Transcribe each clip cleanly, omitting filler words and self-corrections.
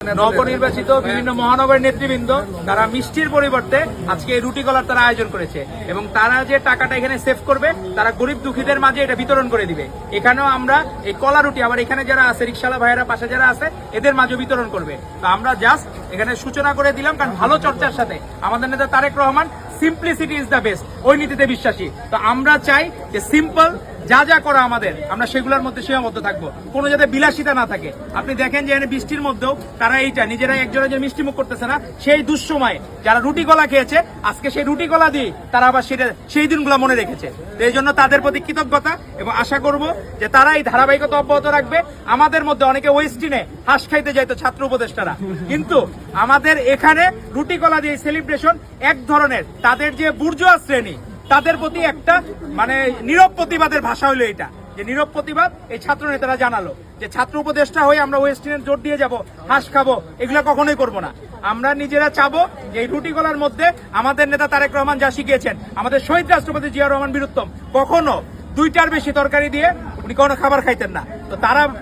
নবনির্বাচিত বিভিন্ন মহানগরের নেতৃবৃন্দ তারা মিষ্টির পরিবর্তে আজকে এই রুটি কলার তারা আয়োজন করেছে এবং তারা যে টাকাটা এখানে সেভ করবে তারা গরিব দুঃখীদের মাঝে এটা বিতরণ করে দিবে। এখানেও আমরা এই কলা রুটি আবার এখানে যারা আছে রিকশালা ভাইয়েরা পাশে যারা আছে এদের মাঝে বিতরণ করবে। তো আমরা জাস্ট এখানে সূচনা করে দিলাম, কারণ ভালো চর্চার সাথে আমাদের নেতা Tarique Rahman simplicity is the best, ওই নীতিতে বিশ্বাসী। তো আমরা চাই যে সিম্পল যা যা করা আমাদের আমরা সেগুলোর মধ্যে সীমাবদ্ধ থাকবো, কোনো যাতে বিলাসিতা না থাকে। আপনি দেখেন যে এখানে বৃষ্টির মধ্যেও তারা এইটা নিজেরা একজনে যে মিষ্টি মুখ করতেছে না, সেই দুঃসময়ে যারা রুটি কলা খেয়েছে আজকে সেই রুটি কলা দিয়ে তারা আবার সেই দিনগুলো মনে রেখেছে। তো এই জন্য তাদের প্রতি কৃতজ্ঞতা এবং আশা করব যে তারা এই ধারাবাহিকতা অব্যাহত রাখবে। আমাদের মধ্যে অনেকে ওয়েস্টিনে হাঁস খাইতে যাইতো ছাত্র উপদেষ্টারা, কিন্তু আমাদের এখানে রুটি কলা দিয়ে সেলিব্রেশন এক ধরনের তাদের যে বুর্জোয়া শ্রেণী তাদের প্রতি একটা মানে নীরব প্রতিবাদের ভাষা হলো এটা, যে নীরব প্রতিবাদ এই ছাত্র নেতারা জানালো যে ছাত্র উপদেষ্টা হয়ে আমরা ওয়েস্টিনের জোট দিয়ে যাব, হাঁস খাবো, এগুলো কখনোই করব না। আমরা নিজেরা চাবো যে এই রুটি কলার মধ্যে আমাদের নেতা তারেক রহমান যা শিখিয়েছেন, আমাদের শহীদ রাষ্ট্রপতি জিয়া রহমান বীরুত্তম কখনো 2টার বেশি তরকারি দিয়ে উনি কোনো খাবার খাইতেন না। তো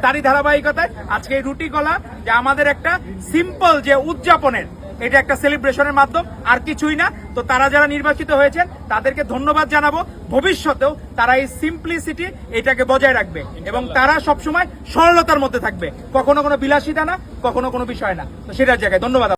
তারই ধারাবাহিকতায় আজকে এই রুটি কলা যে আমাদের একটা সিম্পল যে উদযাপনের, এটা একটা সেলিব্রেশনের মাধ্যম, আর কিছুই না। তো তারা যারা নির্বাচিত হয়েছেন তাদেরকে ধন্যবাদ জানাবো। ভবিষ্যতেও তারা এই সিম্পলিসিটি এটাকে বজায় রাখবে এবং তারা সবসময় সরলতার মধ্যে থাকবে, কখনো কোনো বিলাসিতা না, কখনো কোনো বিষয় না। তো সেটার জায়গায় ধন্যবাদ।